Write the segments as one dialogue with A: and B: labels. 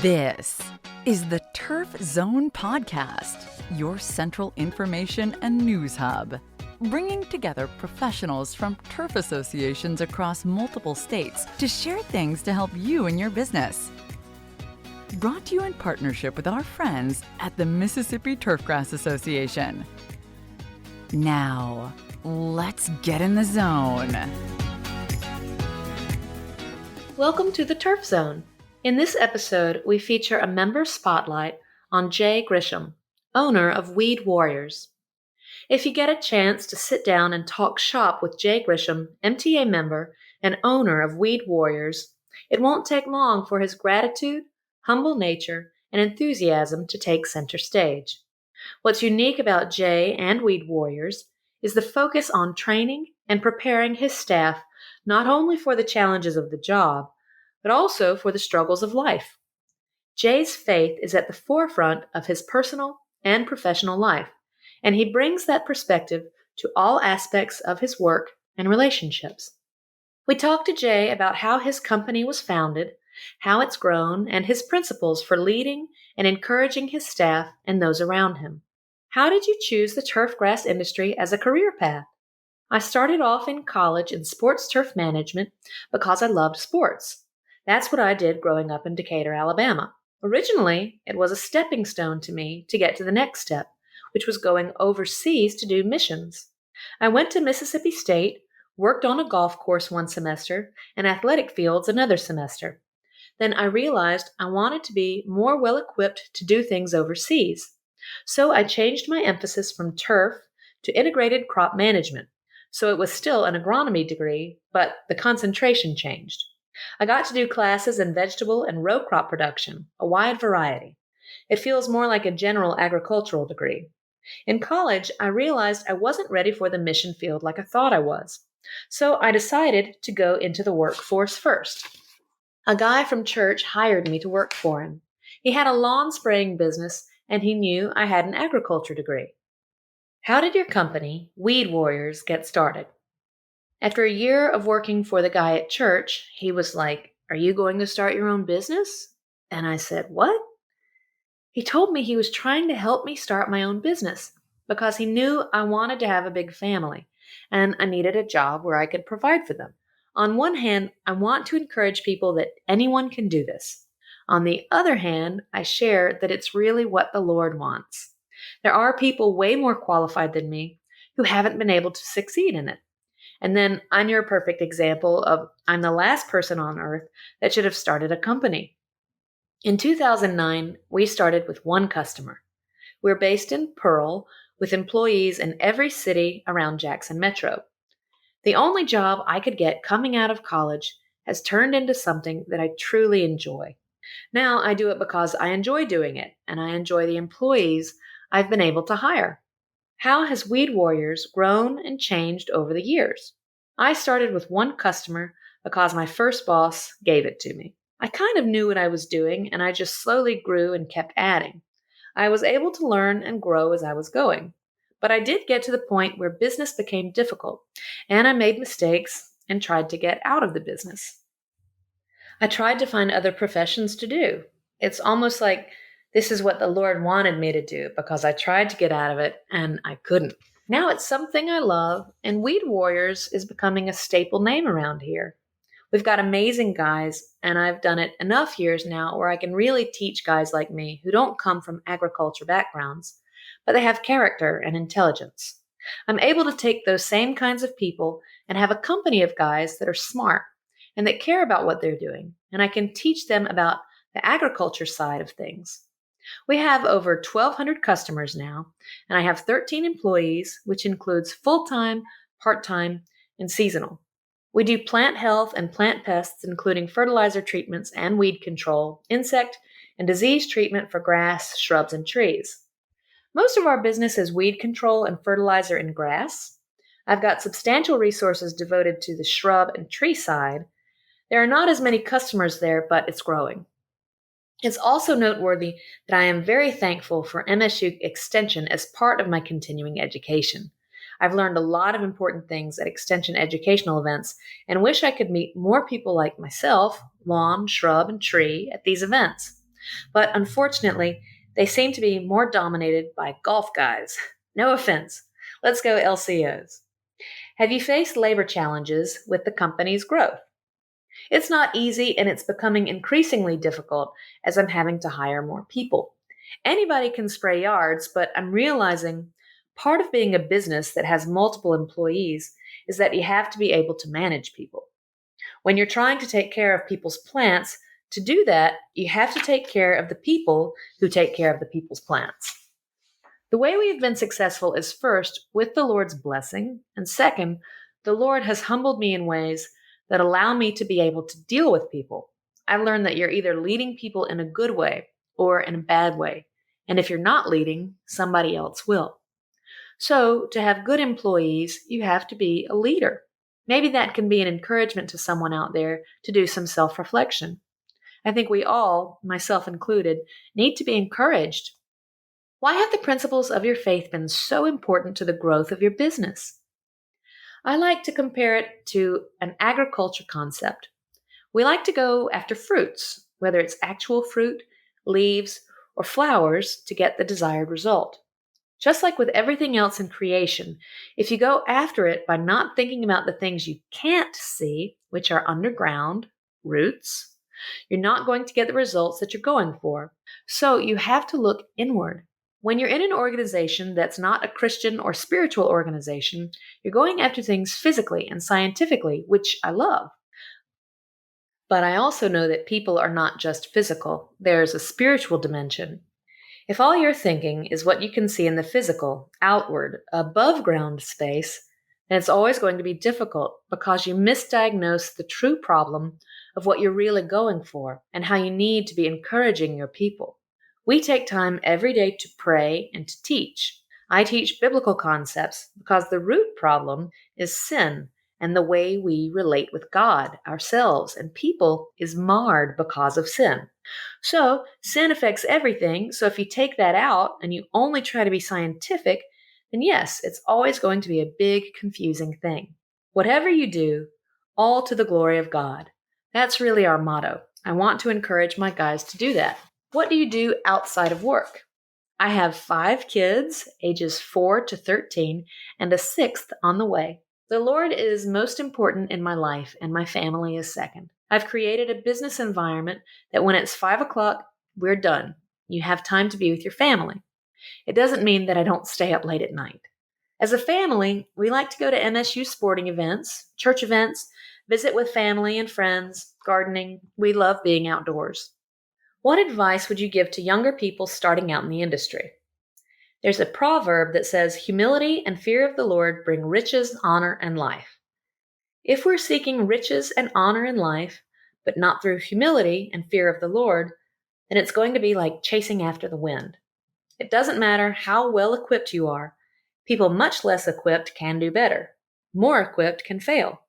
A: This is the Turf Zone Podcast, your central information and news hub, bringing together professionals from turf associations across multiple states to share things to help you and your business. Brought to you in partnership with our friends at the Mississippi Turfgrass Association. Now, let's get in the zone.
B: Welcome to the Turf Zone. In this episode, we feature a member spotlight on Jay Grisham, owner of Weed Warriors. If you get a chance to sit down and talk shop with Jay Grisham, MTA member and owner of Weed Warriors, it won't take long for his gratitude, humble nature, and enthusiasm to take center stage. What's unique about Jay and Weed Warriors is the focus on training and preparing his staff not only for the challenges of the job, but also for the struggles of life. Jay's faith is at the forefront of his personal and professional life, and he brings that perspective to all aspects of his work and relationships. We talked to Jay about how his company was founded, how it's grown, and his principles for leading and encouraging his staff and those around him. How did you choose the turfgrass industry as a career path? I started off in college in sports turf management because I loved sports. That's what I did growing up in Decatur, Alabama. Originally, it was a stepping stone to me to get to the next step, which was going overseas to do missions. I went to Mississippi State, worked on a golf course one semester, and athletic fields another semester. Then I realized I wanted to be more well-equipped to do things overseas. So I changed my emphasis from turf to integrated crop management. So it was still an agronomy degree, but the concentration changed. I got to do classes in vegetable and row crop production, a wide variety. It feels more like a general agricultural degree. In college, I realized I wasn't ready for the mission field like I thought I was. So I decided to go into the workforce first. A guy from church hired me to work for him. He had a lawn spraying business, and he knew I had an agriculture degree. How did your company, Weed Warriors, get started? After a year of working for the guy at church, he was like, "Are you going to start your own business?" And I said, "What?" He told me he was trying to help me start my own business because he knew I wanted to have a big family and I needed a job where I could provide for them. On one hand, I want to encourage people that anyone can do this. On the other hand, I share that it's really what the Lord wants. There are people way more qualified than me who haven't been able to succeed in it. And then I'm your perfect example of I'm the last person on earth that should have started a company. In 2009, we started with one customer. We're based in Pearl with employees in every city around Jackson Metro. The only job I could get coming out of college has turned into something that I truly enjoy. Now I do it because I enjoy doing it, and I enjoy the employees I've been able to hire. How has Weed Warriors grown and changed over the years? I started with one customer because my first boss gave it to me. I kind of knew what I was doing, and I just slowly grew and kept adding. I was able to learn and grow as I was going. But I did get to the point where business became difficult, and I made mistakes and tried to get out of the business. I tried to find other professions to do. It's almost like this is what the Lord wanted me to do because I tried to get out of it and I couldn't. Now it's something I love, and Weed Warriors is becoming a staple name around here. We've got amazing guys, and I've done it enough years now where I can really teach guys like me who don't come from agriculture backgrounds, but they have character and intelligence. I'm able to take those same kinds of people and have a company of guys that are smart and that care about what they're doing, and I can teach them about the agriculture side of things. We have over 1,200 customers now, and I have 13 employees, which includes full-time, part-time, and seasonal. We do plant health and plant pests, including fertilizer treatments and weed control, insect and disease treatment for grass, shrubs, and trees. Most of our business is weed control and fertilizer and grass. I've got substantial resources devoted to the shrub and tree side. There are not as many customers there, but it's growing. It's also noteworthy that I am very thankful for MSU Extension as part of my continuing education. I've learned a lot of important things at Extension educational events and wish I could meet more people like myself, lawn, shrub, and tree, at these events. But unfortunately, they seem to be more dominated by golf guys. No offense. Let's go LCOs. Have you faced labor challenges with the company's growth? It's not easy and it's becoming increasingly difficult as I'm having to hire more people. Anybody can spray yards, but I'm realizing part of being a business that has multiple employees is that you have to be able to manage people. When you're trying to take care of people's plants, to do that, you have to take care of the people who take care of the people's plants. The way we have been successful is first, with the Lord's blessing, and second, the Lord has humbled me in ways that allow me to be able to deal with people. I've learned that you're either leading people in a good way or in a bad way, and if you're not leading, somebody else will. So, to have good employees, you have to be a leader. Maybe that can be an encouragement to someone out there to do some self-reflection. I think we all, myself included, need to be encouraged. Why have the principles of your faith been so important to the growth of your business? I like to compare it to an agriculture concept. We like to go after fruits, whether it's actual fruit, leaves, or flowers, to get the desired result. Just like with everything else in creation, if you go after it by not thinking about the things you can't see, which are underground, roots, you're not going to get the results that you're going for. So you have to look inward. When you're in an organization that's not a Christian or spiritual organization, you're going after things physically and scientifically, which I love. But I also know that people are not just physical. There's a spiritual dimension. If all you're thinking is what you can see in the physical, outward, above ground space, then it's always going to be difficult because you misdiagnose the true problem of what you're really going for and how you need to be encouraging your people. We take time every day to pray and to teach. I teach biblical concepts because the root problem is sin, and the way we relate with God, ourselves, and people is marred because of sin. So, sin affects everything, so if you take that out and you only try to be scientific, then yes, it's always going to be a big, confusing thing. Whatever you do, all to the glory of God. That's really our motto. I want to encourage my guys to do that. What do you do outside of work? I have 5 kids, ages 4 to 13, and a 6th on the way. The Lord is most important in my life, and my family is second. I've created a business environment that when it's 5 o'clock, we're done. You have time to be with your family. It doesn't mean that I don't stay up late at night. As a family, we like to go to MSU sporting events, church events, visit with family and friends, gardening. We love being outdoors. What advice would you give to younger people starting out in the industry? There's a proverb that says, humility and fear of the Lord bring riches, honor, and life. If we're seeking riches and honor in life, but not through humility and fear of the Lord, then it's going to be like chasing after the wind. It doesn't matter how well equipped you are. People much less equipped can do better. More equipped can fail.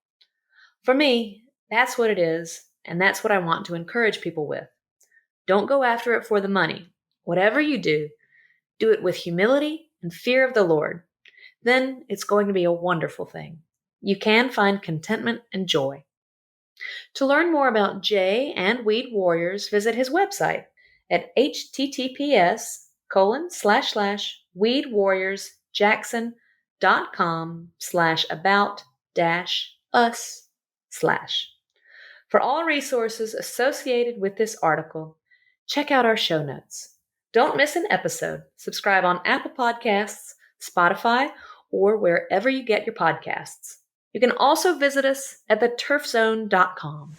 B: For me, that's what it is, and that's what I want to encourage people with. Don't go after it for the money. Whatever you do it with humility and fear of the Lord. Then it's going to be a wonderful thing. You can find contentment and joy. To learn more about Jay and Weed Warriors, visit his website at https://weedwarriorsjackson.com/about-us/. For all resources associated with this article, check out our show notes. Don't miss an episode. Subscribe on Apple Podcasts, Spotify, or wherever you get your podcasts. You can also visit us at theturfzone.com.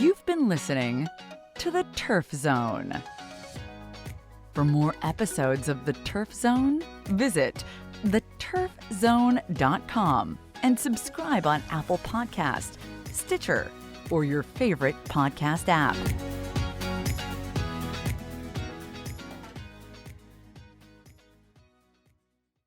A: You've been listening to The Turf Zone. For more episodes of The Turf Zone, visit theturfzone.com and subscribe on Apple Podcasts, Stitcher, or your favorite podcast app.